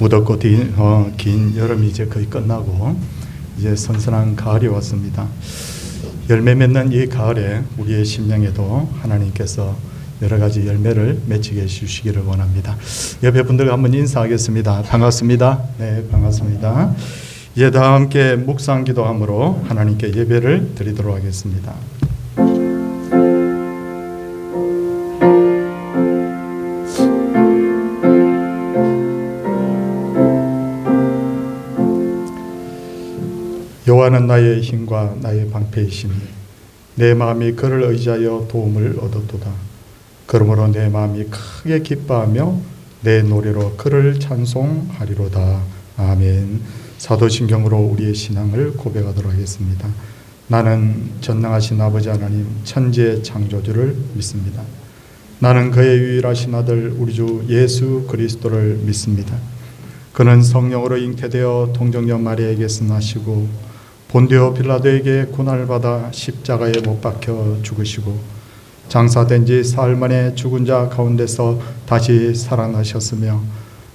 무덥고 긴 여름이 이제 거의 끝나고 이제 선선한 가을이 왔습니다. 열매 맺는 이 가을에 우리의 심령에도 하나님께서 여러 가지 열매를 맺히게 해주시기를 원합니다. 옆에 분들과 한번 인사하겠습니다. 반갑습니다. 네, 반갑습니다. 이제 다 함께 묵상 기도함으로 하나님께 예배를 드리도록 하겠습니다. 여호와는 나의 힘과 나의 방패이시니 내 마음이 그를 의지하여 도움을 얻었도다. 그러므로 내 마음이 크게 기뻐하며 내 노래로 그를 찬송하리로다. 아멘. 사도신경으로 우리의 신앙을 고백하도록 하겠습니다. 나는 전능하신 아버지 하나님 천지의 창조주를 믿습니다. 나는 그의 유일하신 아들 우리 주 예수 그리스도를 믿습니다. 그는 성령으로 잉태되어 동정녀 마리아에게서 나시고 본디오 빌라도에게 고난을 받아 십자가에 못 박혀 죽으시고 장사된 지 사흘 만에 죽은 자 가운데서 다시 살아나셨으며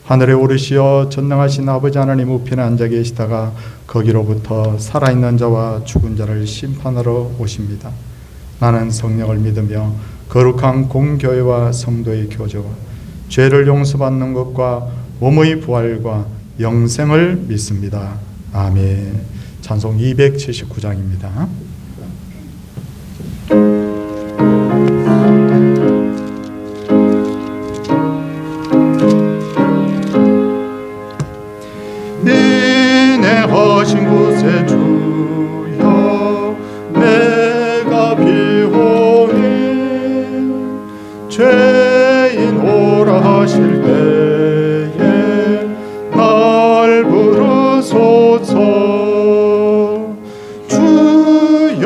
하늘에 오르시어 전능하신 아버지 하나님 우편에 앉아 계시다가 거기로부터 살아있는 자와 죽은 자를 심판하러 오십니다. 나는 성령을 믿으며 거룩한 공교회와 성도의 교제와 죄를 용서받는 것과 몸의 부활과 영생을 믿습니다. 아멘. 찬송 279장입니다. 하신 곳에 주여 내가 비오니 죄인 오라 하실 때에 날 부르소서. 주여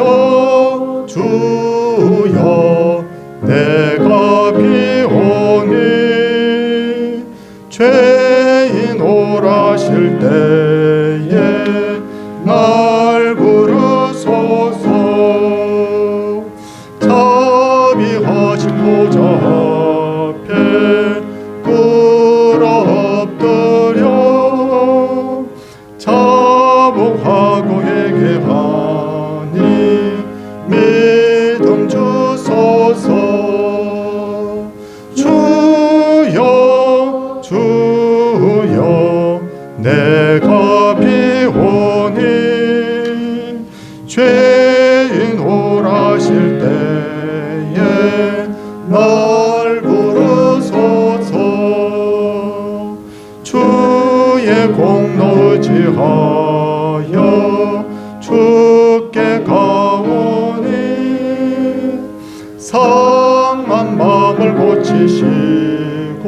주여 내가 비오니 죄인 오라 하실 때에 날 부르소서. 자비하신 보좌 앞에 꿇어 엎드려 자복하고 회개하니 믿음 주소서. 주여 주여 내가 비오니 죄인 오라 하실 때에 날 부르소서. 주의 공로 의지하여 주께 가오니 상한 마음을 고치시고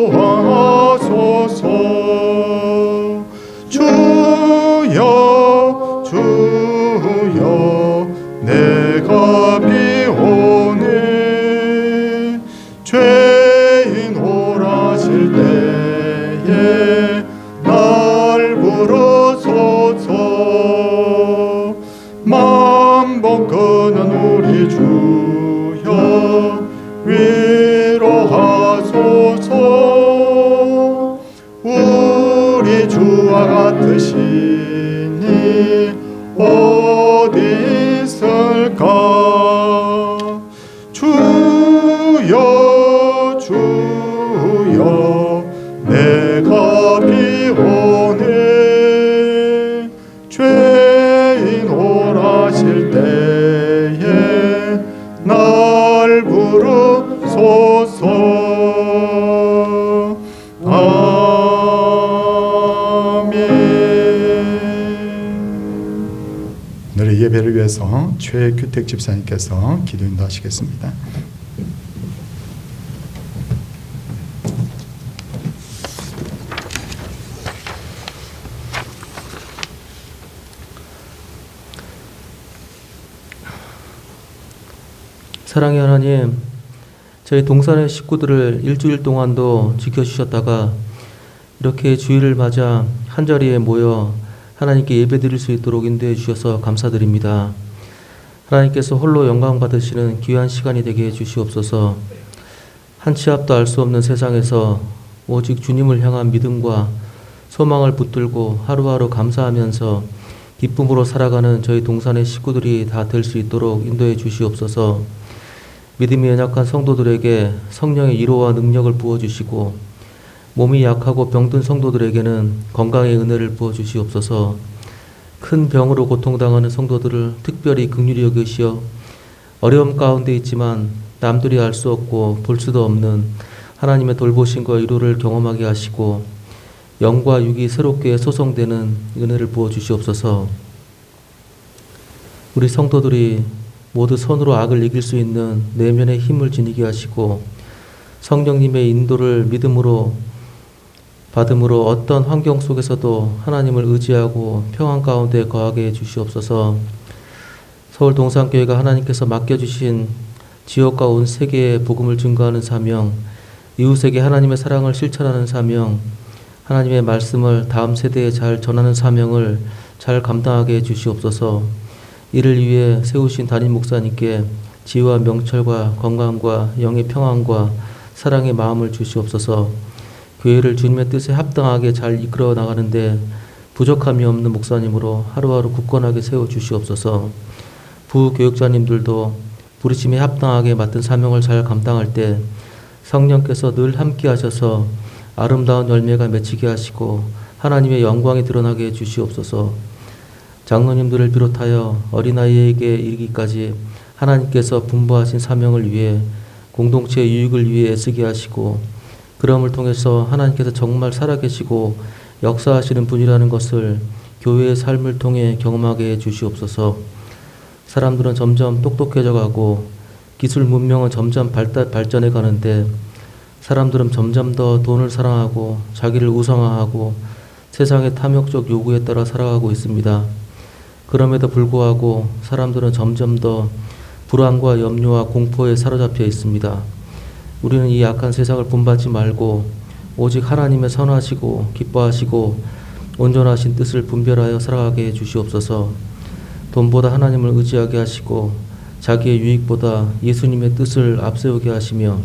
구하소서. 주여 주여 내가 비오니 죄인 오라 하실 때에 날 부르소서. 만복 끄는 우리 주여 위로하소서. 우리 주와 같으시니 어디 있을까. 주여 주여 내가 비오니 죄인 오라 하실 때에 날 부르소서. 오늘의 예배를 위해서 최규택 집사님께서 기도 인도하시겠습니다. 사랑의 하나님, 저희 동산의 식구들을 일주일 동안도 지켜주셨다가 이렇게 주일을 맞아 한자리에 모여 하나님께 예배드릴 수 있도록 인도해 주셔서 감사드립니다. 하나님께서 홀로 영광 받으시는 귀한 시간이 되게 해 주시옵소서. 한 치 앞도 알 수 없는 세상에서 오직 주님을 향한 믿음과 소망을 붙들고 하루하루 감사하면서 기쁨으로 살아가는 저희 동산의 식구들이 다 될 수 있도록 인도해 주시옵소서. 믿음이 연약한 성도들에게 성령의 위로와 능력을 부어주시고 몸이 약하고 병든 성도들에게는 건강의 은혜를 부어주시옵소서. 큰 병으로 고통당하는 성도들을 특별히 긍휼히 여기시어 어려움 가운데 있지만 남들이 알 수 없고 볼 수도 없는 하나님의 돌보심과 위로를 경험하게 하시고 영과 육이 새롭게 소성되는 은혜를 부어주시옵소서. 우리 성도들이 모두 선으로 악을 이길 수 있는 내면의 힘을 지니게 하시고 성령님의 인도를 믿음으로 받음으로 어떤 환경 속에서도 하나님을 의지하고 평안 가운데 거하게 해 주시옵소서. 서울 동산교회가 하나님께서 맡겨주신 지역과 온 세계에 복음을 증거하는 사명, 이웃에게 하나님의 사랑을 실천하는 사명, 하나님의 말씀을 다음 세대에 잘 전하는 사명을 잘 감당하게 해 주시옵소서. 이를 위해 세우신 담임 목사님께 지혜와 명철과 건강과 영의 평안과 사랑의 마음을 주시옵소서. 교회를 주님의 뜻에 합당하게 잘 이끌어 나가는데 부족함이 없는 목사님으로 하루하루 굳건하게 세워 주시옵소서. 부교육자님들도 부르심에 합당하게 맡은 사명을 잘 감당할 때 성령께서 늘 함께 하셔서 아름다운 열매가 맺히게 하시고 하나님의 영광이 드러나게 해 주시옵소서. 장로님들을 비롯하여 어린아이에게 이르기까지 하나님께서 분부하신 사명을 위해 공동체 유익을 위해 애쓰게 하시고 그럼을 통해서 하나님께서 정말 살아계시고 역사하시는 분이라는 것을 교회의 삶을 통해 경험하게 해 주시옵소서. 사람들은 점점 똑똑해져 가고 기술 문명은 점점 발전해 가는데 사람들은 점점 더 돈을 사랑하고 자기를 우상화하고 세상의 탐욕적 요구에 따라 살아가고 있습니다. 그럼에도 불구하고 사람들은 점점 더 불안과 염려와 공포에 사로잡혀 있습니다. 우리는 이 악한 세상을 본받지 말고 오직 하나님의 선하시고 기뻐하시고 온전하신 뜻을 분별하여 살아가게 해 주시옵소서. 돈보다 하나님을 의지하게 하시고 자기의 유익보다 예수님의 뜻을 앞세우게 하시며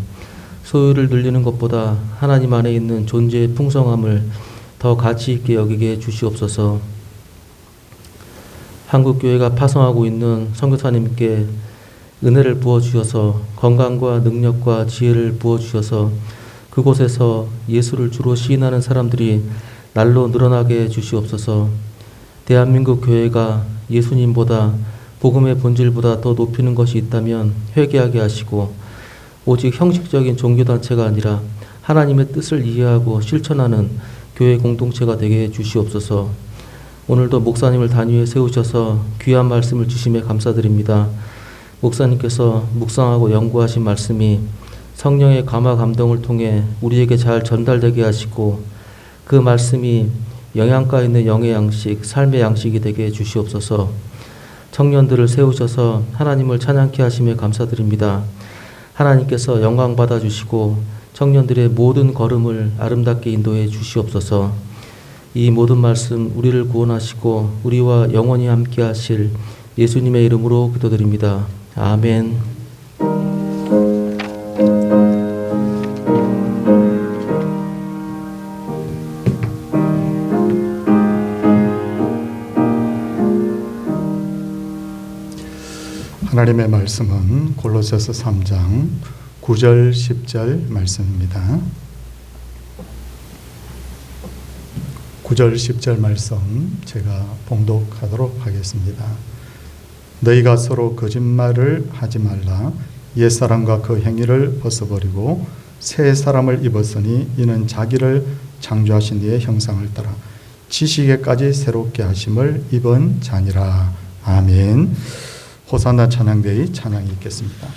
소유를 늘리는 것보다 하나님 안에 있는 존재의 풍성함을 더 가치 있게 여기게 해 주시옵소서. 한국교회가 파송하고 있는 선교사님께 은혜를 부어주셔서 건강과 능력과 지혜를 부어주셔서 그곳에서 예수를 주로 시인하는 사람들이 날로 늘어나게 해 주시옵소서. 대한민국 교회가 예수님보다 복음의 본질보다 더 높이는 것이 있다면 회개하게 하시고 오직 형식적인 종교단체가 아니라 하나님의 뜻을 이해하고 실천하는 교회 공동체가 되게 해 주시옵소서. 오늘도 목사님을 단위에 세우셔서 귀한 말씀을 주심에 감사드립니다. 목사님께서 묵상하고 연구하신 말씀이 성령의 감화 감동을 통해 우리에게 잘 전달되게 하시고 그 말씀이 영양가 있는 영의 양식, 삶의 양식이 되게 해 주시옵소서. 청년들을 세우셔서 하나님을 찬양케 하심에 감사드립니다. 하나님께서 영광 받아주시고 청년들의 모든 걸음을 아름답게 인도해 주시옵소서. 이 모든 말씀 우리를 구원하시고 우리와 영원히 함께 하실 예수님의 이름으로 기도드립니다. 아멘. 하나님의 말씀은 골로새서 3장 9절 10절 말씀입니다. 9절 10절 말씀 제가 봉독하도록 하겠습니다. 너희가 서로 거짓말을 하지 말라. 옛사람과 그 행위를 벗어버리고 새 사람을 입었으니 이는 자기를 창조하신 이의 형상을 따라 지식에까지 새롭게 하심을 입은 자니라. 아멘. 호산나 찬양대의 찬양이 있겠습니다.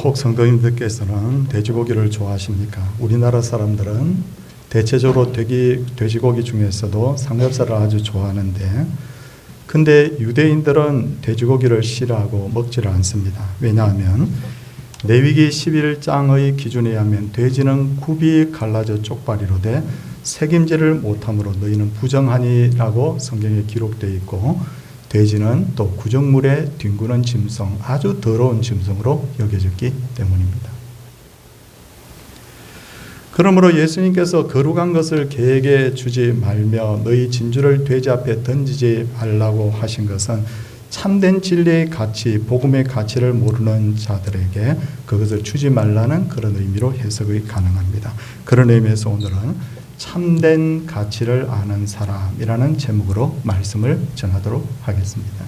혹 성도님들께서는 돼지고기를 좋아하십니까? 우리나라 사람들은 대체적으로 돼지고기 중에서도 삼겹살을 아주 좋아하는데, 근데 유대인들은 돼지고기를 싫어하고 먹지를 않습니다. 왜냐하면 레위기 11장의 기준에 의하면 돼지는 굽이 갈라져 쪽발이로 돼 책임지를 못함으로 너희는 부정하니라고 성경에 기록되어 있고, 돼지는 또 구정물에 뒹구는 짐승, 아주 더러운 짐승으로 여겨졌기 때문입니다. 그러므로 예수님께서 거룩한 것을 개에게 주지 말며 너희 진주를 돼지 앞에 던지지 말라고 하신 것은 참된 진리의 가치, 복음의 가치를 모르는 자들에게 그것을 주지 말라는 그런 의미로 해석이 가능합니다. 그런 의미에서 오늘은 참된 가치를 아는 사람이라는 제목으로 말씀을 전하도록 하겠습니다.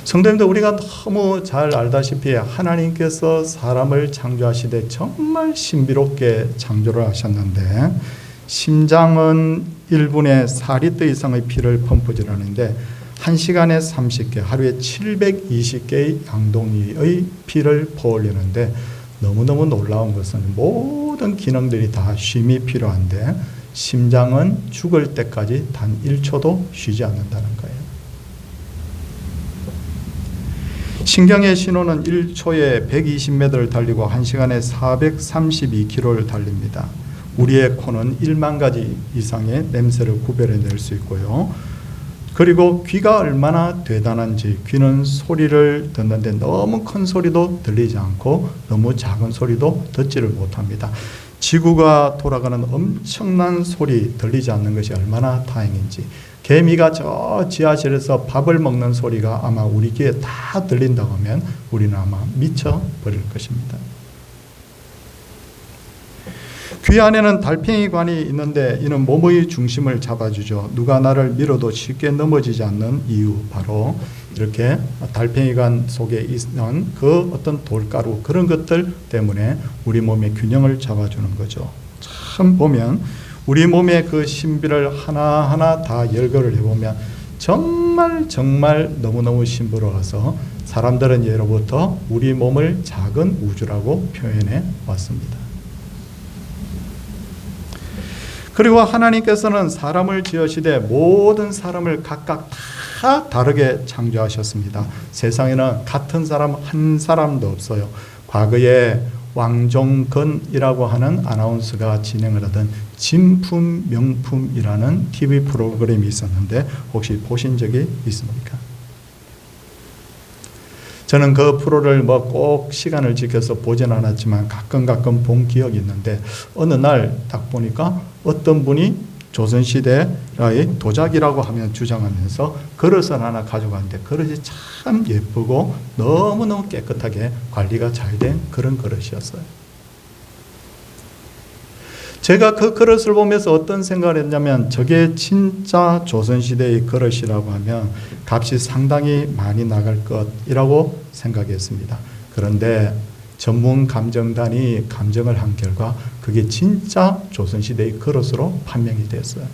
성도님들, 우리가 너무 잘 알다시피 하나님께서 사람을 창조하시되 정말 신비롭게 창조를 하셨는데, 심장은 1분에 4리터 이상의 피를 펌프질 하는데 1시간에 30개, 하루에 720개의 양동이의 피를 퍼올리는데, 너무너무 놀라운 것은 모든 기능들이 다 쉼이 필요한데 심장은 죽을 때까지 단 1초도 쉬지 않는다는 거예요. 신경의 신호는 1초에 120m를 달리고 1시간에 432km를 달립니다. 우리의 코는 1만 가지 이상의 냄새를 구별해낼 수 있고요. 그리고 귀가 얼마나 대단한지, 귀는 소리를 듣는데 너무 큰 소리도 들리지 않고 너무 작은 소리도 듣지를 못합니다. 지구가 돌아가는 엄청난 소리 들리지 않는 것이 얼마나 다행인지, 개미가 저 지하실에서 밥을 먹는 소리가 아마 우리 귀에 다 들린다고 하면 우리는 아마 미쳐버릴 것입니다. 귀 안에는 달팽이관이 있는데 이는 몸의 중심을 잡아주죠. 누가 나를 밀어도 쉽게 넘어지지 않는 이유, 바로 이렇게 달팽이관 속에 있는 그 어떤 돌가루, 그런 것들 때문에 우리 몸의 균형을 잡아주는 거죠. 참 보면 우리 몸의 그 신비를 하나하나 다 열거를 해보면 정말 너무너무 신비로워서 사람들은 예로부터 우리 몸을 작은 우주라고 표현해 왔습니다. 그리고 하나님께서는 사람을 지으시되 모든 사람을 각각 다 다르게 창조하셨습니다. 세상에는 같은 사람 한 사람도 없어요. 과거에 왕종건이라고 하는 아나운서가 진행을 하던 진품 명품이라는 TV 프로그램이 있었는데 혹시 보신 적이 있습니까? 저는 그 프로를 꼭 시간을 지켜서 보진 않았지만 가끔 본 기억이 있는데, 어느 날 딱 보니까 어떤 분이 조선시대의 도자기라고 하면 주장하면서 그릇을 하나 가져갔는데 그릇이 참 예쁘고 너무너무 깨끗하게 관리가 잘 된 그런 그릇이었어요. 제가 그 그릇을 보면서 어떤 생각을 했냐면, 저게 진짜 조선시대의 그릇이라고 하면 값이 상당히 많이 나갈 것이라고 생각했습니다. 그런데 전문 감정단이 감정을 한 결과 그게 진짜 조선시대의 그릇으로 판명이 됐어요.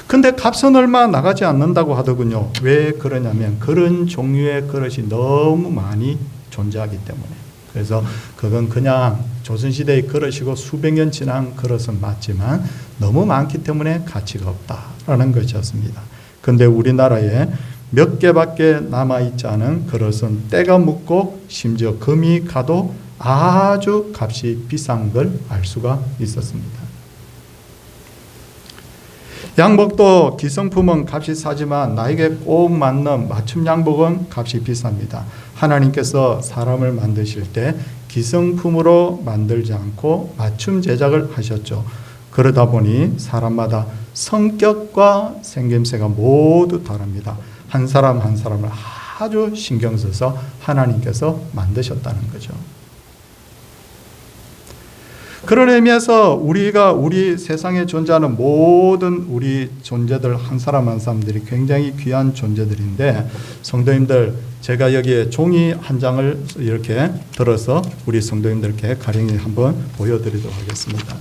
근데 값은 얼마 나가지 않는다고 하더군요. 왜 그러냐면 그런 종류의 그릇이 너무 많이 존재하기 때문에. 그래서 그건 그냥 조선시대의 그릇이고 수백 년 지난 그릇은 맞지만 너무 많기 때문에 가치가 없다라는 것이었습니다. 근데 우리나라에 몇 개밖에 남아있지 않은 그릇은 때가 묻고 심지어 금이 가도 아주 값이 비싼 걸 알 수가 있었습니다. 양복도 기성품은 값이 싸지만 나에게 꼭 맞는 맞춤 양복은 값이 비쌉니다. 하나님께서 사람을 만드실 때 기성품으로 만들지 않고 맞춤 제작을 하셨죠. 그러다 보니 사람마다 성격과 생김새가 모두 다릅니다. 한 사람 한 사람을 아주 신경 써서 하나님께서 만드셨다는 거죠. 그런 의미에서 우리 세상에 존재하는 모든 우리 존재들 한 사람 한 사람들이 굉장히 귀한 존재들인데, 성도님들, 제가 여기에 종이 한 장을 이렇게 들어서 우리 성도님들께 가령히 한번 보여드리도록 하겠습니다.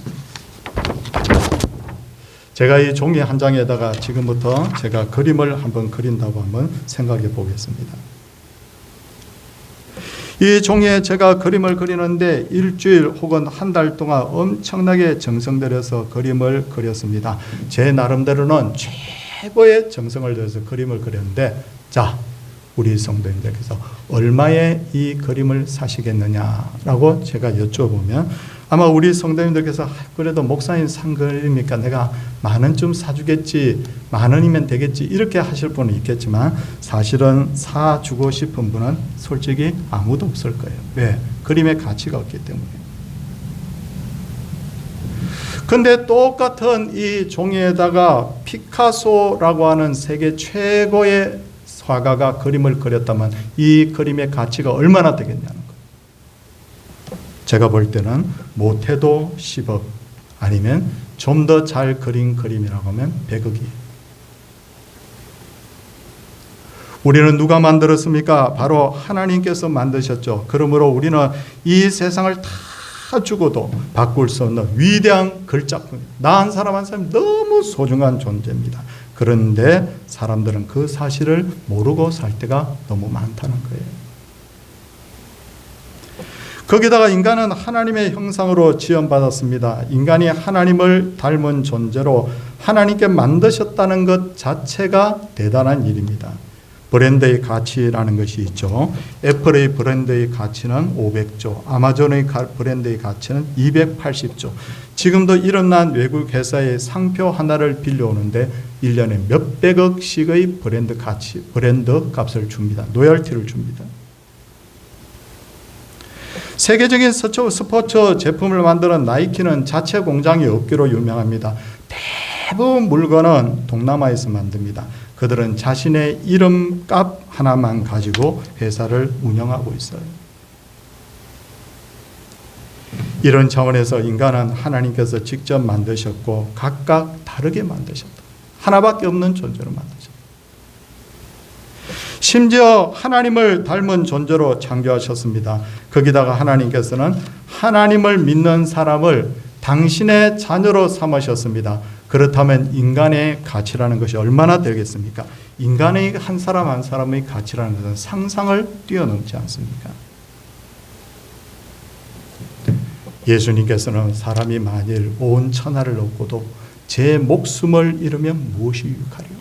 제가 이 종이 한 장에다가 지금부터 제가 그림을 한번 그린다고 한번 생각해 보겠습니다. 이 종이에 제가 그림을 그리는데 일주일 혹은 한 달 동안 엄청나게 정성 들여서 그림을 그렸습니다. 제 나름대로는 최고의 정성을 들여서 그림을 그렸는데, 자, 우리 성도님들께서 얼마에 이 그림을 사시겠느냐라고 제가 여쭤보면 아마 우리 성도님들께서 그래도 목사님 산 그림이니까 내가 10,000원쯤 사주겠지, 10,000원이면 되겠지, 이렇게 하실 분은 있겠지만 사실은 사주고 싶은 분은 솔직히 아무도 없을 거예요. 왜? 그림의 가치가 없기 때문에. 근데 똑같은 이 종이에다가 피카소라고 하는 세계 최고의 화가가 그림을 그렸다면 이 그림의 가치가 얼마나 되겠냐는 거예요. 제가 볼 때는 못해도 10억, 아니면 좀 더 잘 그린 그림이라고 하면 100억이에요. 우리는 누가 만들었습니까? 바로 하나님께서 만드셨죠. 그러므로 우리는 이 세상을 다 주고도 바꿀 수 없는 위대한 글작품, 나 한 사람 한 사람이 너무 소중한 존재입니다. 그런데 사람들은 그 사실을 모르고 살 때가 너무 많다는 거예요. 거기다가 인간은 하나님의 형상으로 지음받았습니다. 인간이 하나님을 닮은 존재로 하나님께 만드셨다는 것 자체가 대단한 일입니다. 브랜드의 가치라는 것이 있죠. 애플의 브랜드의 가치는 500조, 아마존의 브랜드의 가치는 280조. 지금도 일어난 외국 회사의 상표 하나를 빌려오는데 1년에 몇백억씩의 브랜드 값을 줍니다. 로열티를 줍니다. 세계적인 스포츠 제품을 만드는 나이키는 자체 공장이 없기로 유명합니다. 대부분 물건은 동남아에서 만듭니다. 그들은 자신의 이름값 하나만 가지고 회사를 운영하고 있어요. 이런 차원에서 인간은 하나님께서 직접 만드셨고 각각 다르게 만드셨다. 하나밖에 없는 존재로 만드셨다. 심지어 하나님을 닮은 존재로 창조하셨습니다. 거기다가 하나님께서는 하나님을 믿는 사람을 당신의 자녀로 삼으셨습니다. 그렇다면 인간의 가치라는 것이 얼마나 되겠습니까? 인간의 한 사람 한 사람의 가치라는 것은 상상을 뛰어넘지 않습니까? 예수님께서는 사람이 만일 온 천하를 얻고도 제 목숨을 잃으면 무엇이 유익하리요?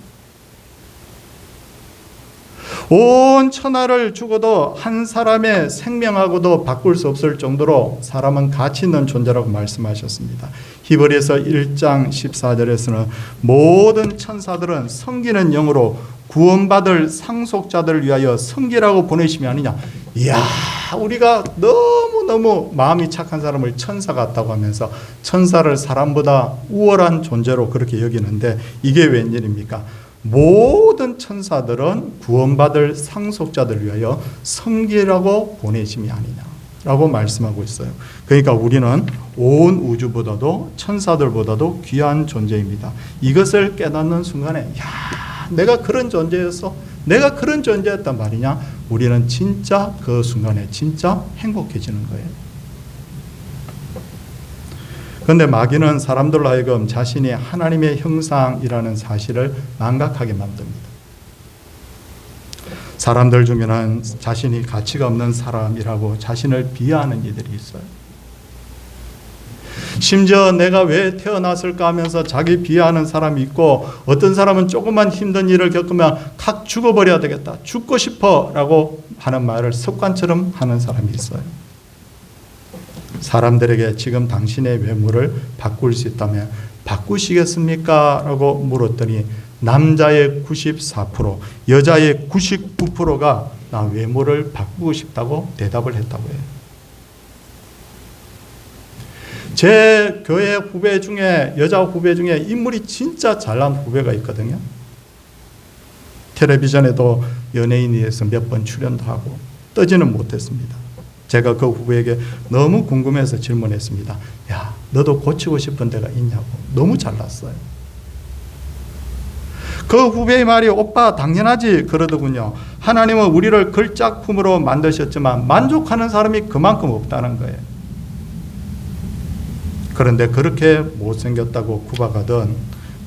온 천하를 주고도 한 사람의 생명하고도 바꿀 수 없을 정도로 사람은 가치 있는 존재라고 말씀하셨습니다. 히브리서 1장 14절에서는 모든 천사들은 섬기는 영으로 구원받을 상속자들을 위하여 섬기라고 보내심이 아니냐. 이야, 우리가 너무너무 마음이 착한 사람을 천사 같다고 하면서 천사를 사람보다 우월한 존재로 그렇게 여기는데 이게 웬일입니까? 모든 천사들은 구원받을 상속자들을 위하여 섬기라고 보내심이 아니냐라고 말씀하고 있어요. 그러니까 우리는 온 우주보다도 천사들보다도 귀한 존재입니다. 이것을 깨닫는 순간에 야, 내가 그런 존재였어? 내가 그런 존재였단 말이냐? 우리는 진짜 그 순간에 진짜 행복해지는 거예요. 그런데 마귀는 사람들로 하여금 자신이 하나님의 형상이라는 사실을 망각하게 만듭니다. 사람들 중에는 자신이 가치가 없는 사람이라고 자신을 비하하는 이들이 있어요. 심지어 내가 왜 태어났을까 하면서 자기 비하하는 사람이 있고, 어떤 사람은 조금만 힘든 일을 겪으면 확 죽어버려야 되겠다, 죽고 싶어 라고 하는 말을 습관처럼 하는 사람이 있어요. 사람들에게 지금 당신의 외모를 바꿀 수 있다면 바꾸시겠습니까? 라고 물었더니 남자의 94%, 여자의 99%가 나 외모를 바꾸고 싶다고 대답을 했다고 해요. 제 교회 후배 중에, 여자 후배 중에 인물이 진짜 잘난 후배가 있거든요. 텔레비전에도 연예인에서 몇 번 출연도 하고 떠지는 못했습니다. 제가 그 후배에게 너무 궁금해서 질문했습니다. 야, 너도 고치고 싶은 데가 있냐고. 너무 잘났어요. 그 후배의 말이 오빠 당연하지 그러더군요. 하나님은 우리를 글작품으로 만드셨지만 만족하는 사람이 그만큼 없다는 거예요. 그런데 그렇게 못생겼다고 구박하던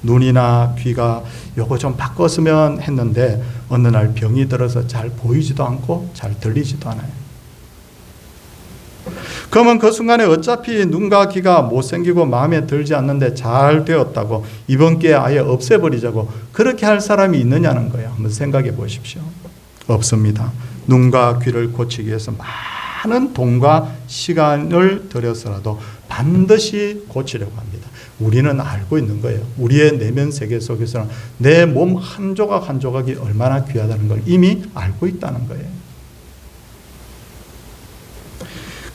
눈이나 귀가 요거 좀 바꿨으면 했는데 어느 날 병이 들어서 잘 보이지도 않고 잘 들리지도 않아요. 그러면 그 순간에 어차피 눈과 귀가 못생기고 마음에 들지 않는데 잘 되었다고 이번 기회에 아예 없애버리자고 그렇게 할 사람이 있느냐는 거예요. 한번 생각해 보십시오. 없습니다. 눈과 귀를 고치기 위해서 많은 돈과 시간을 들여서라도 반드시 고치려고 합니다. 우리는 알고 있는 거예요. 우리의 내면 세계 속에서는 내 몸 한 조각 한 조각이 얼마나 귀하다는 걸 이미 알고 있다는 거예요.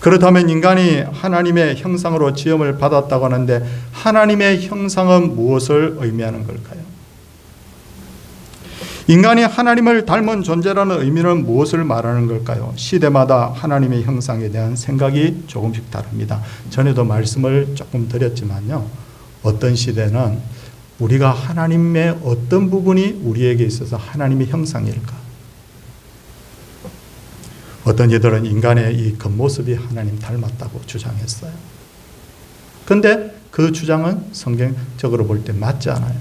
그렇다면 인간이 하나님의 형상으로 지음을 받았다고 하는데 하나님의 형상은 무엇을 의미하는 걸까요? 인간이 하나님을 닮은 존재라는 의미는 무엇을 말하는 걸까요? 시대마다 하나님의 형상에 대한 생각이 조금씩 다릅니다. 전에도 말씀을 조금 드렸지만요. 어떤 시대는 우리가 하나님의 어떤 부분이 우리에게 있어서 하나님의 형상일까? 어떤 이들은 인간의 이 겉모습이 하나님 닮았다고 주장했어요. 그런데 그 주장은 성경적으로 볼 때 맞지 않아요.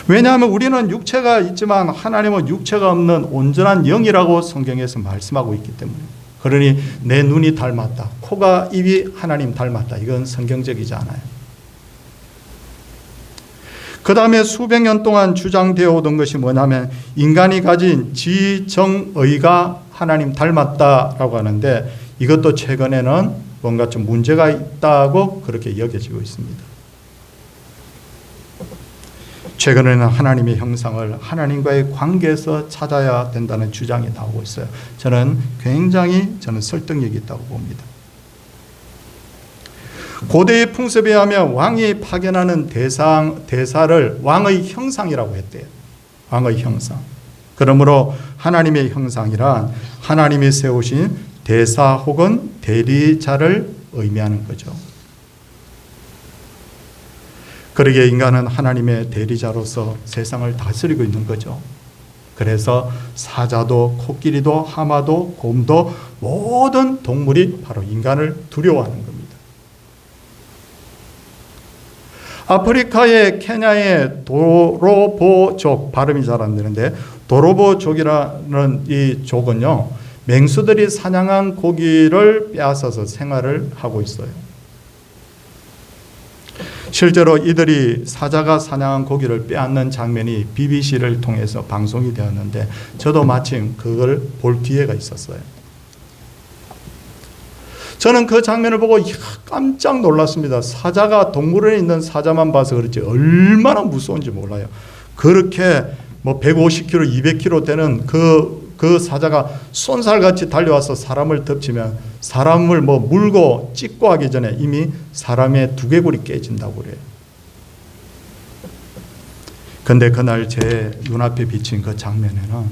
왜냐하면 우리는 육체가 있지만 하나님은 육체가 없는 온전한 영이라고 성경에서 말씀하고 있기 때문에. 그러니 내 눈이 닮았다, 코가 입이 하나님 닮았다, 이건 성경적이지 않아요. 그 다음에 수백 년 동안 주장되어 오던 것이 뭐냐면 인간이 가진 지정의가 하나님 닮았다라고 하는데 이것도 최근에는 뭔가 좀 문제가 있다고 그렇게 여겨지고 있습니다. 최근에는 하나님의 형상을 하나님과의 관계에서 찾아야 된다는 주장이 나오고 있어요. 저는 굉장히 설득력이 있다고 봅니다. 고대의 풍습에 의하면 왕이 파견하는 대사를 왕의 형상이라고 했대요. 왕의 형상. 그러므로 하나님의 형상이란 하나님이 세우신 대사 혹은 대리자를 의미하는 거죠. 그러기에 인간은 하나님의 대리자로서 세상을 다스리고 있는 거죠. 그래서 사자도 코끼리도 하마도 곰도 모든 동물이 바로 인간을 두려워하는 겁니다. 아프리카의 케냐의 도로보족, 발음이 잘 안 되는데 도로보족이라는 이 족은요, 맹수들이 사냥한 고기를 빼앗아서 생활을 하고 있어요. 실제로 이들이 사자가 사냥한 고기를 빼앗는 장면이 BBC를 통해서 방송이 되었는데 저도 마침 그걸 볼 기회가 있었어요. 저는 그 장면을 보고 깜짝 놀랐습니다. 사자가 동물원에 있는 사자만 봐서 그렇지 얼마나 무서운지 몰라요. 그렇게 150km, 200km 되는 그 사자가 쏜살같이 달려와서 사람을 덮치면 사람을 물고 찢고 하기 전에 이미 사람의 두개골이 깨진다고 그래요. 근데 그날 제 눈앞에 비친 그 장면에는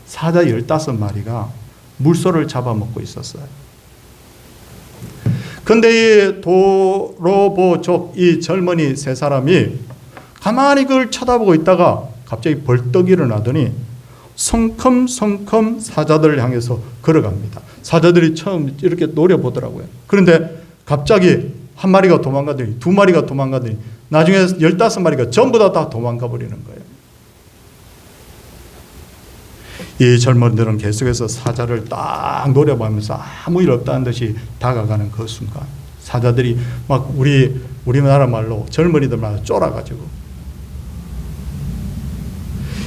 사자 15마리가 물소를 잡아먹고 있었어요. 근데 이 도로보족 이 젊은이 세 사람이 가만히 그걸 쳐다보고 있다가 갑자기 벌떡 일어나더니 성큼성큼 사자들을 향해서 걸어갑니다. 사자들이 처음 이렇게 노려보더라고요. 그런데 갑자기 한 마리가 도망가더니 두 마리가 도망가더니 나중에 15마리가 전부 다 도망가 버리는 거예요. 이 젊은이들은 계속해서 사자를 딱 노려보면서 아무 일 없다는 듯이 다가가는 그 순간 사자들이 막 우리나라 말로 젊은이들 말로 쫄아가지고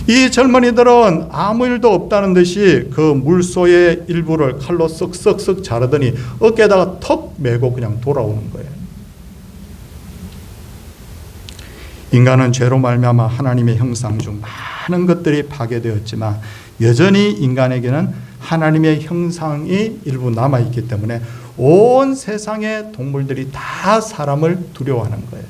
이 젊은이들은 아무 일도 없다는 듯이 그 물소의 일부를 칼로 쓱쓱쓱 자르더니 어깨에다가 턱 메고 그냥 돌아오는 거예요. 인간은 죄로 말미암아 하나님의 형상 중 많은 것들이 파괴되었지만 여전히 인간에게는 하나님의 형상이 일부 남아있기 때문에 온 세상의 동물들이 다 사람을 두려워하는 거예요.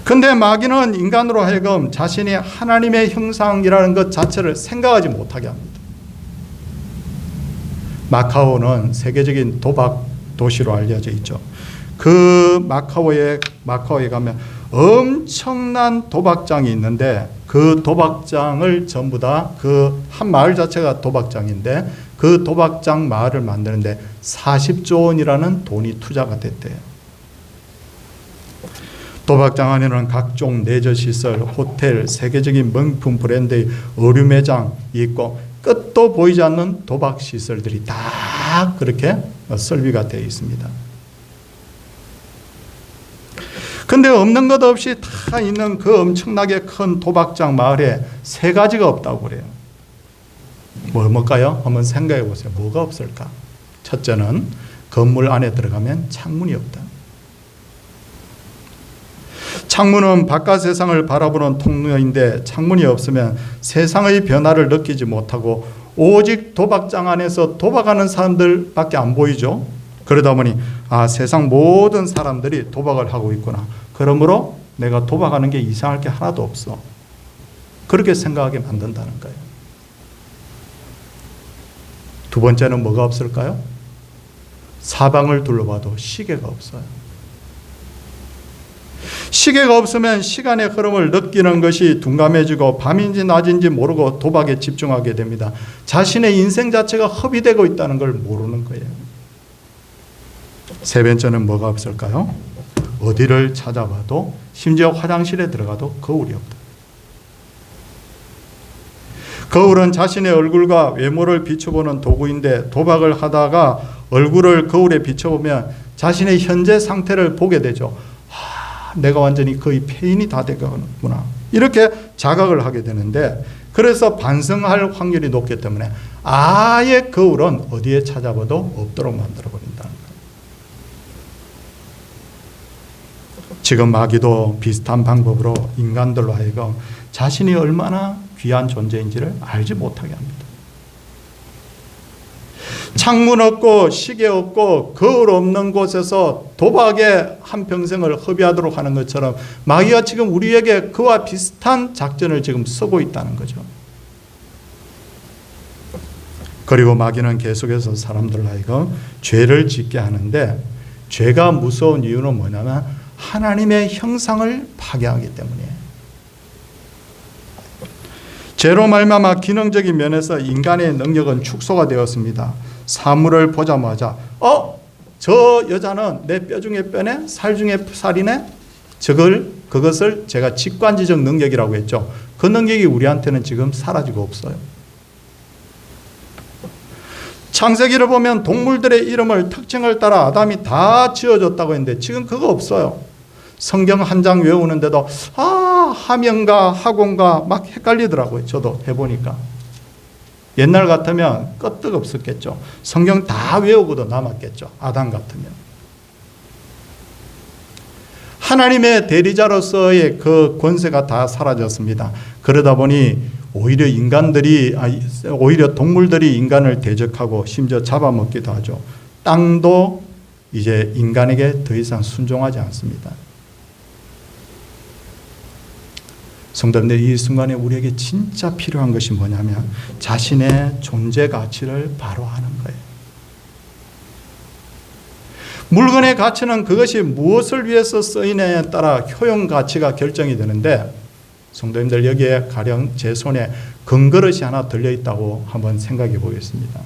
근데 마귀는 인간으로 하여금 자신이 하나님의 형상이라는 것 자체를 생각하지 못하게 합니다. 마카오는 세계적인 도박 도시로 알려져 있죠. 그 마카오에 가면 엄청난 도박장이 있는데 그 도박장을 전부 다 그 한 마을 자체가 도박장인데 그 도박장 마을을 만드는데 40조 원이라는 돈이 투자가 됐대요. 도박장 안에는 각종 레저시설, 호텔, 세계적인 명품 브랜드의 의류 매장 있고 끝도 보이지 않는 도박시설들이 다 그렇게 설비가 되어 있습니다. 근데 없는 것 없이 다 있는 그 엄청나게 큰 도박장 마을에 세 가지가 없다고 그래요. 뭘까요? 한번 생각해 보세요. 뭐가 없을까? 첫째는 건물 안에 들어가면 창문이 없다. 창문은 바깥 세상을 바라보는 통로인데 창문이 없으면 세상의 변화를 느끼지 못하고 오직 도박장 안에서 도박하는 사람들밖에 안 보이죠. 그러다 보니 세상 모든 사람들이 도박을 하고 있구나. 그러므로 내가 도박하는 게 이상할 게 하나도 없어. 그렇게 생각하게 만든다는 거예요. 두 번째는 뭐가 없을까요? 사방을 둘러봐도 시계가 없어요. 시계가 없으면 시간의 흐름을 느끼는 것이 둔감해지고 밤인지 낮인지 모르고 도박에 집중하게 됩니다. 자신의 인생 자체가 허비되고 있다는 걸 모르는 거예요. 세 번째는 뭐가 없을까요? 어디를 찾아봐도 심지어 화장실에 들어가도 거울이 없다. 거울은 자신의 얼굴과 외모를 비춰보는 도구인데 도박을 하다가 얼굴을 거울에 비춰보면 자신의 현재 상태를 보게 되죠. 내가 완전히 거의 폐인이 다 되겠구나. 이렇게 자각을 하게 되는데 그래서 반성할 확률이 높기 때문에 아예 거울은 어디에 찾아봐도 없도록 만들어버린다는 거예요. 지금 마귀도 비슷한 방법으로 인간들로 하여금 자신이 얼마나 귀한 존재인지를 알지 못하게 합니다. 창문 없고 시계 없고 거울 없는 곳에서 도박에 한평생을 허비하도록 하는 것처럼 마귀가 지금 우리에게 그와 비슷한 작전을 지금 쓰고 있다는 거죠. 그리고 마귀는 계속해서 사람들 하여금 죄를 짓게 하는데 죄가 무서운 이유는 뭐냐면 하나님의 형상을 파괴하기 때문이에요. 죄로 말미암아 기능적인 면에서 인간의 능력은 축소가 되었습니다. 사물을 보자마자 저 여자는 내 뼈 중에 뼈네, 살 중에 살이네. 그것을 제가 직관지적 능력이라고 했죠. 그 능력이 우리한테는 지금 사라지고 없어요. 창세기를 보면 동물들의 이름을 특징을 따라 아담이 다 지어줬다고 했는데 지금 그거 없어요. 성경 한 장 외우는데도 하명가 하공가 막 헷갈리더라고요. 저도 해보니까. 옛날 같으면 끄떡 없었겠죠. 성경 다 외우고도 남았겠죠. 아담 같으면. 하나님의 대리자로서의 그 권세가 다 사라졌습니다. 그러다 보니 오히려 동물들이 인간을 대적하고 심지어 잡아먹기도 하죠. 땅도 이제 인간에게 더 이상 순종하지 않습니다. 성도님들, 이 순간에 우리에게 진짜 필요한 것이 뭐냐면 자신의 존재 가치를 바로 아는 거예요. 물건의 가치는 그것이 무엇을 위해서 쓰이느냐에 따라 효용 가치가 결정이 되는데 성도님들, 여기에 가령 제 손에 금그릇이 하나 들려있다고 한번 생각해 보겠습니다.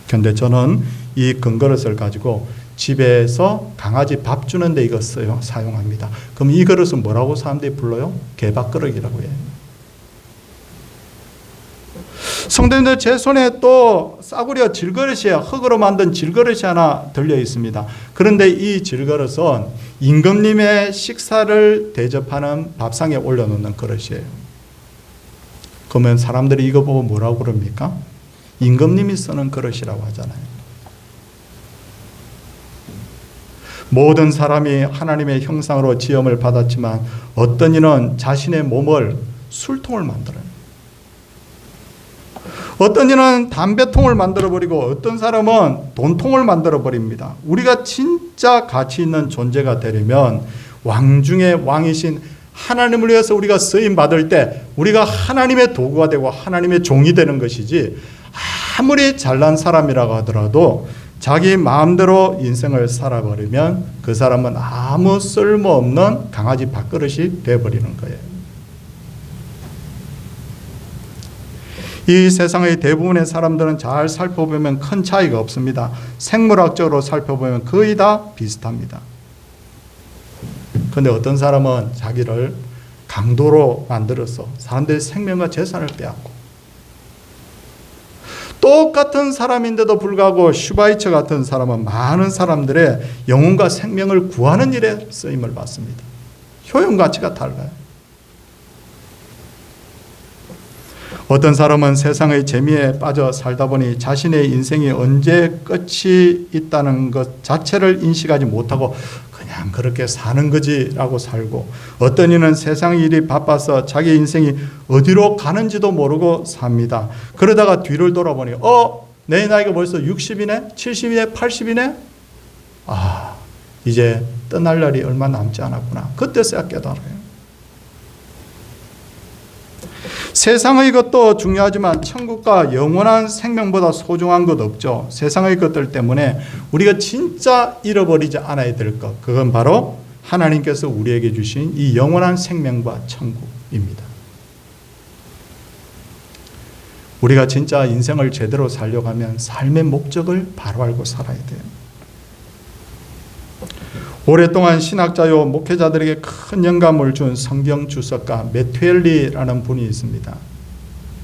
그런데 저는 이 금그릇을 가지고 집에서 강아지 밥 주는데 이거 사용합니다. 그럼 이 그릇은 뭐라고 사람들이 불러요? 개밥그릇이라고 해요. 성도님들, 제 손에 또 싸구려 질그릇이에요. 흙으로 만든 질그릇이 하나 들려 있습니다. 그런데 이 질그릇은 임금님의 식사를 대접하는 밥상에 올려놓는 그릇이에요. 그러면 사람들이 이거 보고 뭐라고 그럽니까? 임금님이 쓰는 그릇이라고 하잖아요. 모든 사람이 하나님의 형상으로 지음을 받았지만 어떤 이는 자신의 몸을 술통을 만들어요. 어떤 이는 담배통을 만들어버리고 어떤 사람은 돈통을 만들어버립니다. 우리가 진짜 가치 있는 존재가 되려면 왕 중에 왕이신 하나님을 위해서 우리가 쓰임받을 때 우리가 하나님의 도구가 되고 하나님의 종이 되는 것이지, 아무리 잘난 사람이라고 하더라도 자기 마음대로 인생을 살아버리면 그 사람은 아무 쓸모없는 강아지 밥그릇이 되어버리는 거예요. 이 세상의 대부분의 사람들은 잘 살펴보면 큰 차이가 없습니다. 생물학적으로 살펴보면 거의 다 비슷합니다. 근데 어떤 사람은 자기를 강도로 만들어서 사람들의 생명과 재산을 빼앗고, 똑같은 사람인데도 불구하고 슈바이처 같은 사람은 많은 사람들의 영혼과 생명을 구하는 일에 쓰임을 받습니다. 효용 가치가 달라요. 어떤 사람은 세상의 재미에 빠져 살다 보니 자신의 인생이 언제 끝이 있다는 것 자체를 인식하지 못하고 그냥 그렇게 사는 거지라고 살고, 어떤 이는 세상 일이 바빠서 자기 인생이 어디로 가는지도 모르고 삽니다. 그러다가 뒤를 돌아보니 내 나이가 벌써 60이네? 70이네? 80이네? 이제 떠날 날이 얼마 남지 않았구나. 그때서야 깨달아요. 세상의 것도 중요하지만 천국과 영원한 생명보다 소중한 것 없죠. 세상의 것들 때문에 우리가 진짜 잃어버리지 않아야 될 것, 그건 바로 하나님께서 우리에게 주신 이 영원한 생명과 천국입니다. 우리가 진짜 인생을 제대로 살려고 하면 삶의 목적을 바로 알고 살아야 돼요. 오랫동안 신학자요 목회자들에게 큰 영감을 준 성경 주석가 메투엘리라는 분이 있습니다.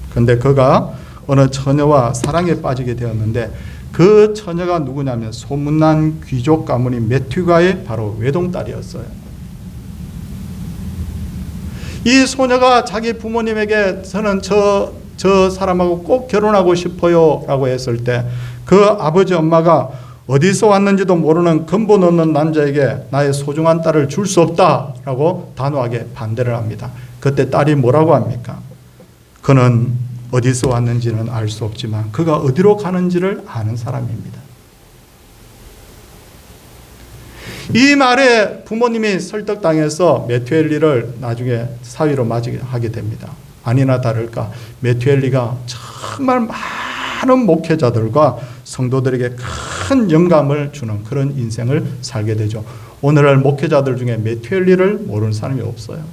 그런데 그가 어느 처녀와 사랑에 빠지게 되었는데, 그 처녀가 누구냐면 소문난 귀족 가문인 메투가의 바로 외동딸이었어요. 이 소녀가 자기 부모님에게 저는 저 사람하고 꼭 결혼하고 싶어요 라고 했을 때, 그 아버지 엄마가 어디서 왔는지도 모르는 근본 없는 남자에게 나의 소중한 딸을 줄 수 없다라고 단호하게 반대를 합니다. 그때 딸이 뭐라고 합니까? 그는 어디서 왔는지는 알 수 없지만 그가 어디로 가는지를 아는 사람입니다. 이 말에 부모님이 설득당해서 메투엘리를 나중에 사위로 맞이하게 됩니다. 아니나 다를까 메투엘리가 정말 많은 목회자들과 성도들에게 큰 영감을 주는 그런 인생을 살게 되죠. 오늘날 목회자들 중에 메투엘리를 모르는 사람이 없어요.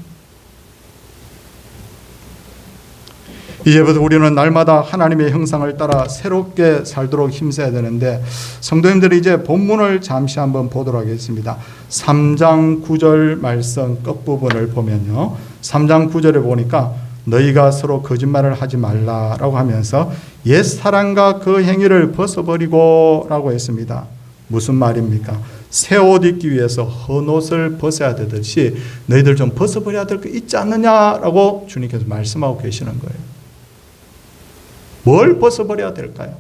이제부터 우리는 날마다 하나님의 형상을 따라 새롭게 살도록 힘써야 되는데, 성도님들이 이제 본문을 잠시 한번 보도록 하겠습니다. 3장 9절 말씀 끝부분을 보면요, 3장 9절에 보니까 너희가 서로 거짓말을 하지 말라라고 하면서 옛사람과 그 행위를 벗어버리고 라고 했습니다. 무슨 말입니까? 새 옷 입기 위해서 헌옷을 벗어야 되듯이 너희들 좀 벗어버려야 될 거 있지 않느냐라고 주님께서 말씀하고 계시는 거예요. 뭘 벗어버려야 될까요?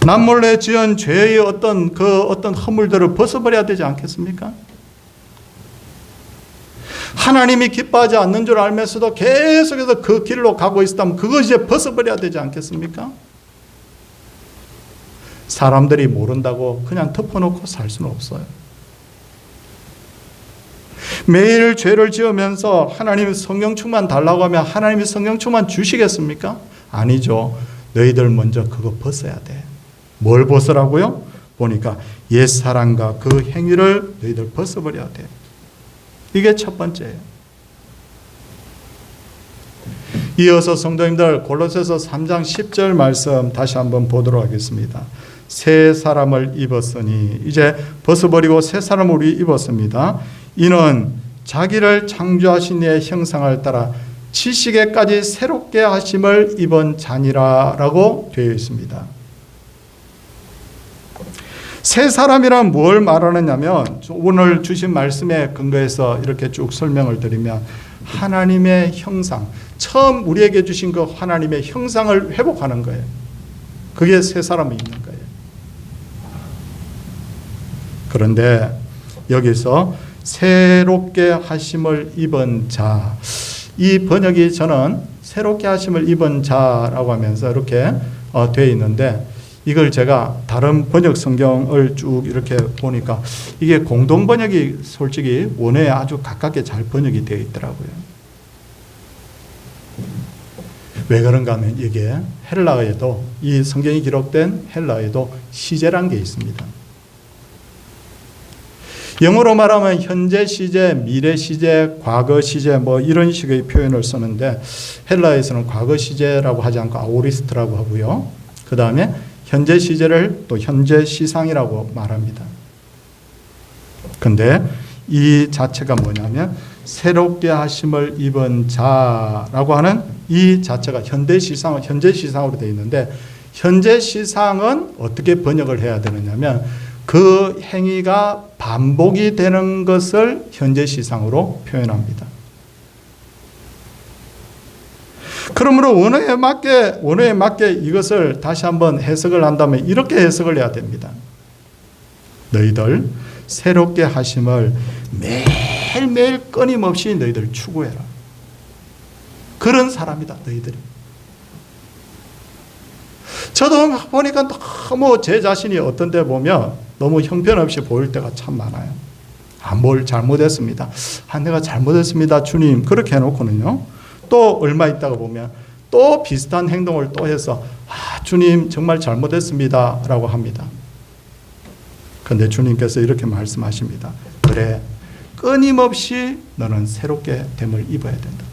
남몰래 지은 죄의 어떤 허물들을 벗어버려야 되지 않겠습니까? 하나님이 기뻐하지 않는 줄 알면서도 계속해서 그 길로 가고 있다면 그거 이제 벗어버려야 되지 않겠습니까? 사람들이 모른다고 그냥 덮어놓고 살 수는 없어요. 매일 죄를 지으면서 하나님이 성령 충만 달라고 하면 하나님이 성령 충만 주시겠습니까? 아니죠. 너희들 먼저 그거 벗어야 돼. 뭘 벗으라고요? 보니까 옛사람과 그 행위를 너희들 벗어버려야 돼. 이게 첫 번째예요. 이어서 성도님들 골로새서 3장 10절 말씀 다시 한번 보도록 하겠습니다. 새 사람을 입었으니, 이제 벗어버리고 새 사람을 우리 입었습니다. 이는 자기를 창조하신 이의 형상을 따라 지식에까지 새롭게 하심을 입은 자니라라고 되어 있습니다. 새 사람이란 뭘 말하느냐면, 오늘 주신 말씀에 근거해서 이렇게 쭉 설명을 드리면 하나님의 형상, 처음 우리에게 주신 그 하나님의 형상을 회복하는 거예요. 그게 새 사람이 있는 거예요. 그런데 여기서 새롭게 하심을 입은 자, 이 번역이 저는 새롭게 하심을 입은 자라고 하면서 이렇게 되어 있는데, 이걸 제가 다른 번역 성경을 쭉 이렇게 보니까 이게 공동 번역이 솔직히 원어에 아주 가깝게 잘 번역이 되어 있더라고요. 왜 그런가 하면 이게 헬라어에도, 이 성경이 기록된 헬라어에도 시제란 게 있습니다. 영어로 말하면 현재 시제, 미래 시제, 과거 시제 뭐 이런 식의 표현을 쓰는데, 헬라에서는 과거 시제라고 하지 않고 아오리스트라고 하고요. 그 다음에 현재 시제를 또 현재 시상이라고 말합니다. 근데 이 자체가 뭐냐면 새롭게 하심을 입은 자라고 하는 이 자체가 현재 시상으로 되어 있는데, 현재 시상은 어떻게 번역을 해야 되느냐면 그 행위가 반복이 되는 것을 현재 시상으로 표현합니다. 그러므로 원어에 맞게 이것을 다시 한번 해석을 한다면 이렇게 해석을 해야 됩니다. 너희들 새롭게 하심을 매일매일 끊임없이 너희들 추구해라. 그런 사람이다, 너희들이. 저도 보니까 너무 제 자신이 어떤 데 보면 너무 형편없이 보일 때가 참 많아요. 뭘 잘못했습니다. 내가 잘못했습니다, 주님. 그렇게 해놓고는요, 또 얼마 있다가 보면 또 비슷한 행동을 또 해서 주님 정말 잘못했습니다 라고 합니다. 그런데 주님께서 이렇게 말씀하십니다. 그래, 끊임없이 너는 새롭게 됨을 입어야 된다.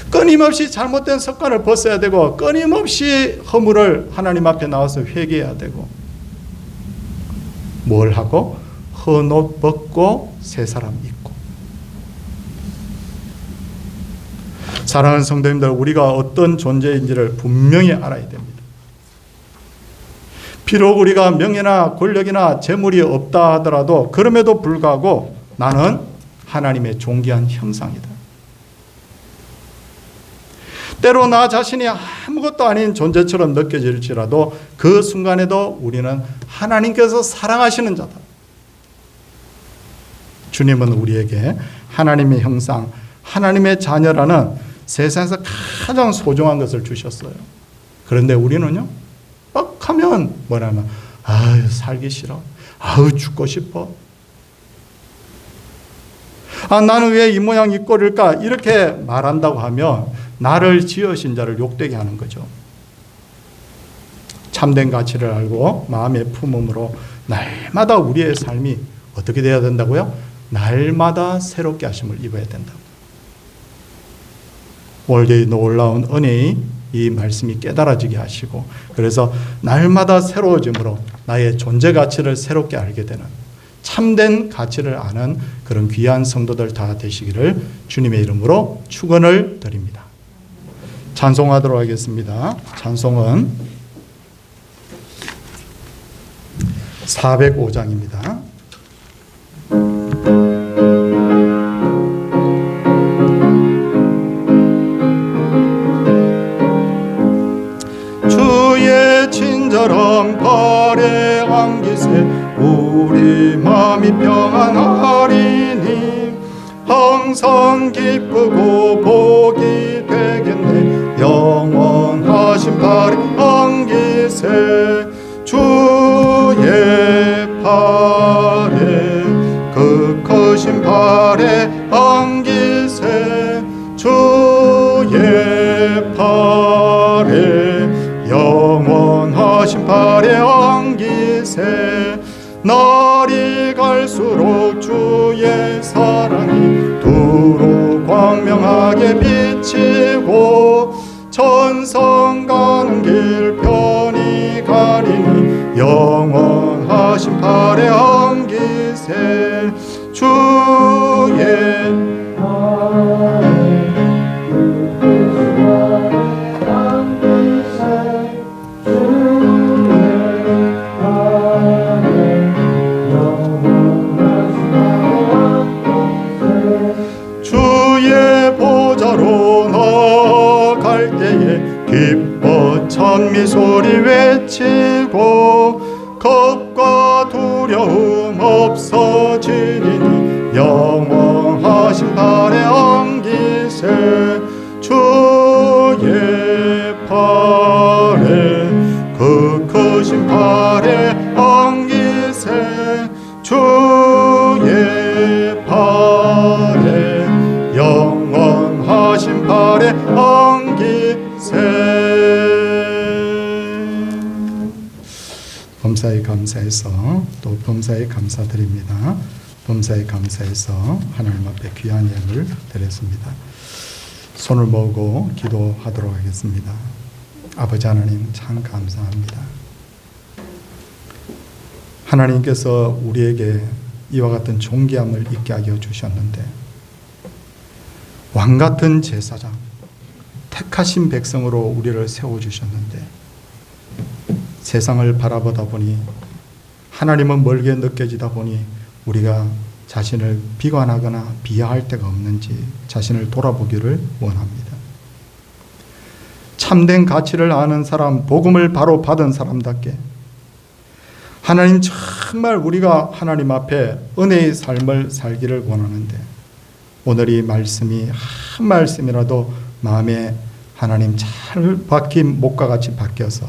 끊임없이 잘못된 습관을 벗어야 되고, 끊임없이 허물을 하나님 앞에 나와서 회개해야 되고, 뭘 하고? 헛옷 벗고 새 사람 입고. 사랑하는 성도님들, 우리가 어떤 존재인지를 분명히 알아야 됩니다. 비록 우리가 명예나 권력이나 재물이 없다 하더라도 그럼에도 불구하고 나는 하나님의 존귀한 형상이다. 때로 나 자신이 아무것도 아닌 존재처럼 느껴질지라도 그 순간에도 우리는 하나님께서 사랑하시는 자다. 주님은 우리에게 하나님의 형상, 하나님의 자녀라는 세상에서 가장 소중한 것을 주셨어요. 그런데 우리는요, 뻑하면 뭐냐면 살기 싫어, 죽고 싶어, 나는 왜 이 모양 이 꼴일까, 이렇게 말한다고 하면 나를 지으신 자를 욕되게 하는 거죠. 참된 가치를 알고 마음의 품음으로 날마다 우리의 삶이 어떻게 되어야 된다고요? 날마다 새롭게 하심을 입어야 된다고. 올게의 놀라운 은혜의 이 말씀이 깨달아지게 하시고, 그래서 날마다 새로워짐으로 나의 존재 가치를 새롭게 알게 되는, 참된 가치를 아는 그런 귀한 성도들 다 되시기를 주님의 이름으로 축원을 드립니다. 찬송하도록 하겠습니다. 찬송은 405장입니다. 주의 친절한 발에 안기세 우리 마음이 평안하리니 항상 기쁘고 복이 되겠네. 영원하신 발에 안기세 주의 발에 그 크신 발에 안기세 주의 발에 영원하신 발에 안기세. 날이 갈수록 주의 사랑이 두루 광명하게 비치고 천성 가는 길 편히 가리니 영원하신 발에 안기세 주의 기뻐 찬미 소리 외치고 겁과 두려움 없어지리니 영원하신 발에 안기세 주의 발에 그 크신 발에 안기세 주의 발에 영원하신 발에 안기세. 범사에 감사해서 또 범사에 감사드립니다. 범사에 감사해서 하나님 앞에 귀한 예물을 드렸습니다. 손을 모으고 기도하도록 하겠습니다. 아버지 하나님 참 감사합니다. 하나님께서 우리에게 이와 같은 존귀함을 있게 하여 주셨는데, 왕같은 제사장, 택하신 백성으로 우리를 세워주셨는데, 세상을 바라보다 보니 하나님은 멀게 느껴지다 보니 우리가 자신을 비관하거나 비하할 데가 없는지 자신을 돌아보기를 원합니다. 참된 가치를 아는 사람, 복음을 바로 받은 사람답게 하나님 정말 우리가 하나님 앞에 은혜의 삶을 살기를 원하는데, 오늘 이 말씀이 한 말씀이라도 마음에 하나님 잘 박힌 목과 같이 박혀서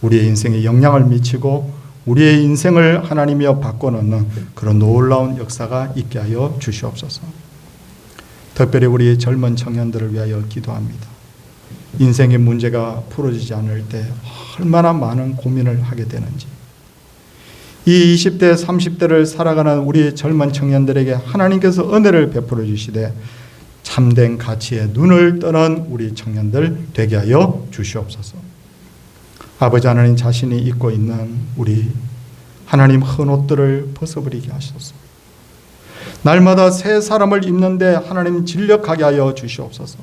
우리의 인생에 영향을 미치고 우리의 인생을 하나님이여 바꿔놓는 그런 놀라운 역사가 있게 하여 주시옵소서. 특별히 우리 젊은 청년들을 위하여 기도합니다. 인생의 문제가 풀어지지 않을 때 얼마나 많은 고민을 하게 되는지, 이 20대 30대를 살아가는 우리 젊은 청년들에게 하나님께서 은혜를 베풀어 주시되 참된 가치에 눈을 뜨는 우리 청년들 되게 하여 주시옵소서. 아버지 하나님, 자신이 입고 있는 우리 하나님 헌옷들을 벗어버리게 하소서. 날마다 새 사람을 입는데 하나님 진력하게 하여 주시옵소서.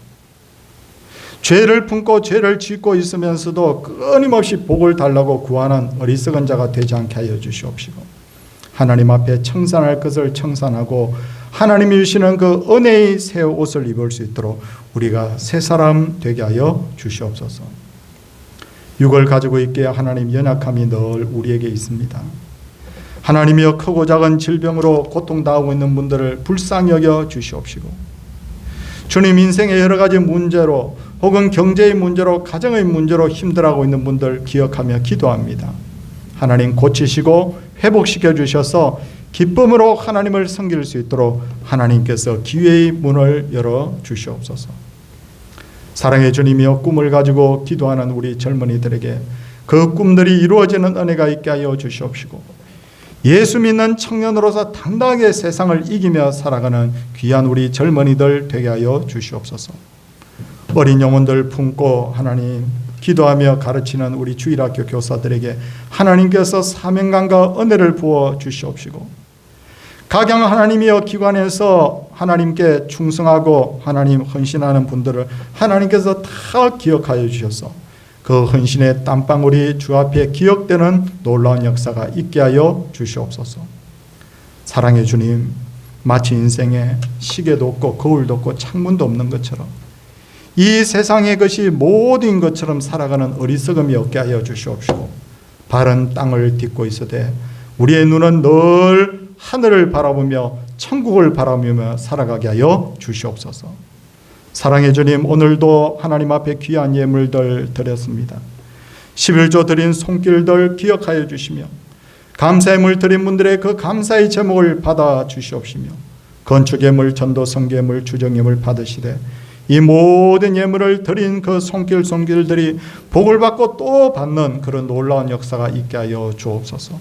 죄를 품고 죄를 짓고 있으면서도 끊임없이 복을 달라고 구하는 어리석은 자가 되지 않게 하여 주시옵시고, 하나님 앞에 청산할 것을 청산하고 하나님이 주시는 그 은혜의 새 옷을 입을 수 있도록 우리가 새 사람 되게 하여 주시옵소서. 육을 가지고 있기에 하나님 연약함이 늘 우리에게 있습니다. 하나님이여, 크고 작은 질병으로 고통당하고 있는 분들을 불쌍히 여겨 주시옵시고, 주님, 인생의 여러 가지 문제로 혹은 경제의 문제로 가정의 문제로 힘들어하고 있는 분들 기억하며 기도합니다. 하나님 고치시고 회복시켜 주셔서 기쁨으로 하나님을 섬길 수 있도록 하나님께서 기회의 문을 열어 주시옵소서. 사랑의 주님이여, 꿈을 가지고 기도하는 우리 젊은이들에게 그 꿈들이 이루어지는 은혜가 있게 하여 주시옵시고, 예수 믿는 청년으로서 당당하게 세상을 이기며 살아가는 귀한 우리 젊은이들 되게 하여 주시옵소서. 어린 영혼들 품고 하나님 기도하며 가르치는 우리 주일학교 교사들에게 하나님께서 사명감과 은혜를 부어 주시옵시고, 각양 하나님이여 기관에서 하나님께 충성하고 하나님 헌신하는 분들을 하나님께서 다 기억하여 주셔서 그 헌신의 땀방울이 주 앞에 기억되는 놀라운 역사가 있게 하여 주시옵소서. 사랑의 주님, 마치 인생에 시계도 없고 거울도 없고 창문도 없는 것처럼 이 세상의 것이 모든 것처럼 살아가는 어리석음이 없게 하여 주시옵시고, 바른 땅을 딛고 있으되 우리의 눈은 늘 하늘을 바라보며 천국을 바라보며 살아가게 하여 주시옵소서. 사랑의 주님, 오늘도 하나님 앞에 귀한 예물들 드렸습니다. 11조 드린 손길들 기억하여 주시며, 감사의 물 드린 분들의 그 감사의 제목을 받아 주시옵시며, 건축예물, 전도 성계물, 주정예물 받으시되 이 모든 예물을 드린 그 손길들이 복을 받고 또 받는 그런 놀라운 역사가 있게 하여 주옵소서.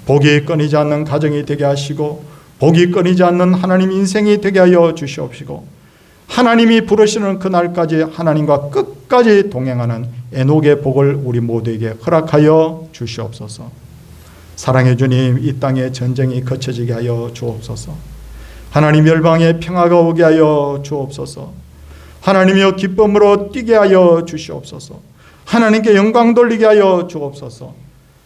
복이 끊이지 않는 가정이 되게 하시고, 복이 끊이지 않는 하나님 인생이 되게 하여 주시옵시고, 하나님이 부르시는 그날까지 하나님과 끝까지 동행하는 에녹의 복을 우리 모두에게 허락하여 주시옵소서. 사랑의 주님, 이 땅에 전쟁이 거쳐지게 하여 주옵소서. 하나님, 열방에 평화가 오게 하여 주옵소서. 하나님이여, 기쁨으로 뛰게 하여 주시옵소서. 하나님께 영광 돌리게 하여 주옵소서.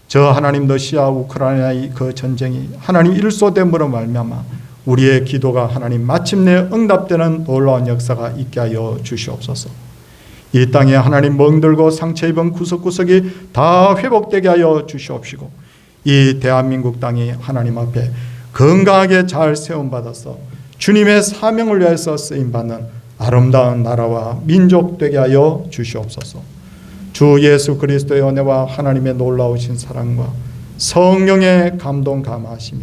저 하나님, 러시아 우크라이나의 그 전쟁이 하나님 일소됨으로 말미암아 우리의 기도가 하나님 마침내 응답되는 놀라운 역사가 있게 하여 주시옵소서. 이 땅에 하나님 멍들고 상처 입은 구석구석이 다 회복되게 하여 주시옵시고, 이 대한민국 땅이 하나님 앞에 건강하게 잘 세움받아서 주님의 사명을 위해서 쓰임받는 아름다운 나라와 민족 되게 하여 주시옵소서. 주 예수 그리스도의 은혜와 하나님의 놀라우신 사랑과 성령의 감동 감화하심이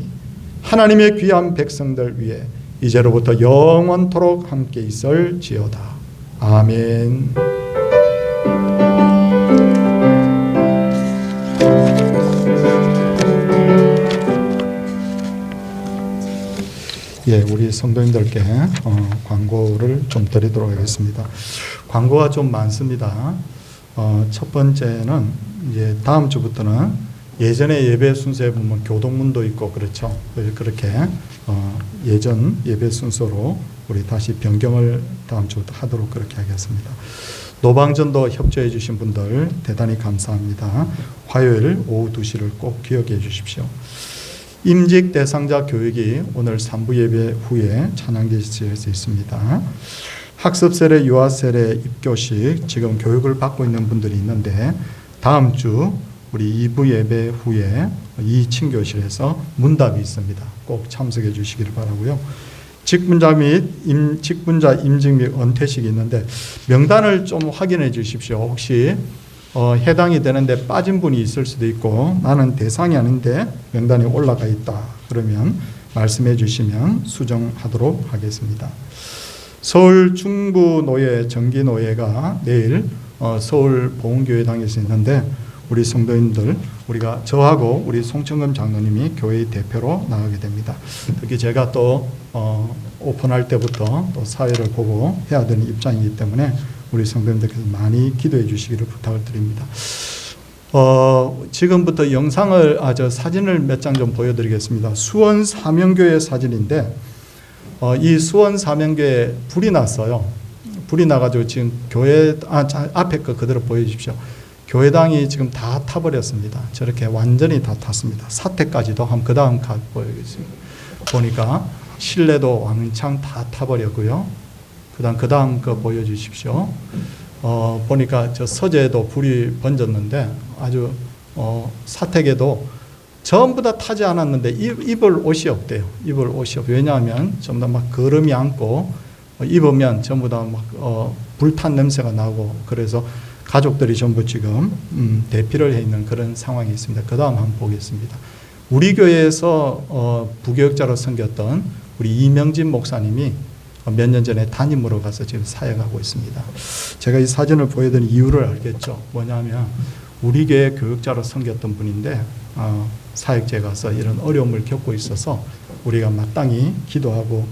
하나님의 귀한 백성들 위해 이제로부터 영원토록 함께 있을지어다. 아멘. 예, 우리 성도님들께 광고를 좀 드리도록 하겠습니다. 광고가 좀 많습니다. 첫 번째는 이제 다음 주부터는 예전에 예배 순서에 보면 교동문도 있고 그렇죠. 그렇게 예전 예배 순서로 우리 다시 변경을 다음 주부터 하도록 그렇게 하겠습니다. 노방전도 협조해 주신 분들 대단히 감사합니다. 화요일 오후 2시를 꼭 기억해 주십시오. 임직 대상자 교육이 오늘 3부 예배 후에 찬양대실에서 있습니다. 학습 세례, 유아 세례, 입교식 지금 교육을 받고 있는 분들이 있는데 다음 주 우리 2부 예배 후에 2층 교실에서 문답이 있습니다. 꼭 참석해 주시기를 바라고요. 직분자 임직 및 은퇴식이 있는데 명단을 좀 확인해 주십시오. 혹시 해당이 되는데 빠진 분이 있을 수도 있고 나는 대상이 아닌데 명단이 올라가 있다. 그러면 말씀해 주시면 수정하도록 하겠습니다. 서울 중부노예 정기노예가 내일 서울 보훈교회당에서 있는데 우리 성도님들 우리가 저하고 우리 송청금 장로님이 교회의 대표로 나가게 됩니다. 특히 제가 또 오픈할 때부터 또 사회를 보고 해야 되는 입장이기 때문에 우리 성도님들께서 많이 기도해 주시기를 부탁을 드립니다. 지금부터 영상을 사진을 몇 장 좀 보여드리겠습니다. 수원 사명교회 사진인데 이 수원 사명교회 불이 났어요. 불이 나가지고 지금 교회 앞에 거 그대로 보여주십시오. 교회당이 지금 다 타버렸습니다. 저렇게 완전히 다 탔습니다. 사태까지도 한 그 다음 가 보여주겠습니다. 보니까 실내도 왕창 다 타버렸고요. 그 다음 거 보여주십시오. 보니까 저 서재에도 불이 번졌는데 아주 사택에도 전부 다 타지 않았는데 입을 옷이 없대요. 입을 옷이 없어요. 왜냐하면 전부 다 막 거름이 안고 입으면 전부 다 막 불탄 냄새가 나고 그래서 가족들이 전부 지금 대피를 해 있는 그런 상황이 있습니다. 그 다음 한번 보겠습니다. 우리 교회에서 부교육자로 섬겼던 우리 이명진 목사님이 몇 년 전에 담임으로 가서 지금 사역하고 있습니다. 제가 이 사진을 보여드린 이유를 알겠죠. 뭐냐면 우리 교회 교육자로 섬겼던 분인데 사역지에 가서 이런 어려움을 겪고 있어서 우리가 마땅히 기도하고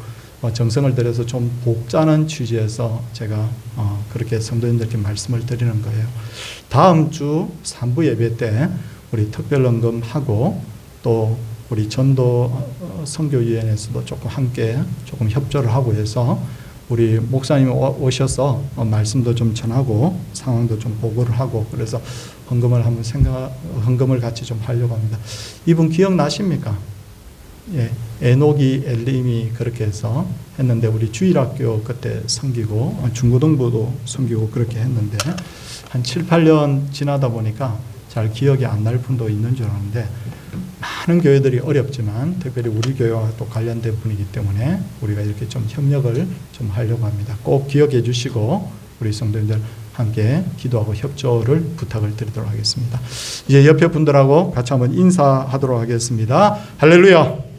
정성을 들여서 좀 복자는 취지에서 제가 그렇게 성도님들께 말씀을 드리는 거예요. 다음 주 3부 예배 때 우리 특별헌금하고 또 우리 전도 선교위원회에서도 조금 협조를 하고 해서 우리 목사님이 오셔서 말씀도 좀 전하고 상황도 좀 보고를 하고 그래서 헌금을 같이 좀 하려고 합니다. 이분 기억나십니까? 예, 에녹이 엘림이 그렇게 해서 했는데 우리 주일학교 그때 섬기고 중고등부도 섬기고 그렇게 했는데 한 7, 8년 지나다 보니까 잘 기억이 안 날 분도 있는 줄 아는데 많은 교회들이 어렵지만 특별히 우리 교회와 또 관련된 분이기 때문에 우리가 이렇게 좀 협력을 좀 하려고 합니다. 꼭 기억해 주시고 우리 성도님들 함께 기도하고 협조를 부탁을 드리도록 하겠습니다. 이제 옆에 분들하고 같이 한번 인사하도록 하겠습니다. 할렐루야.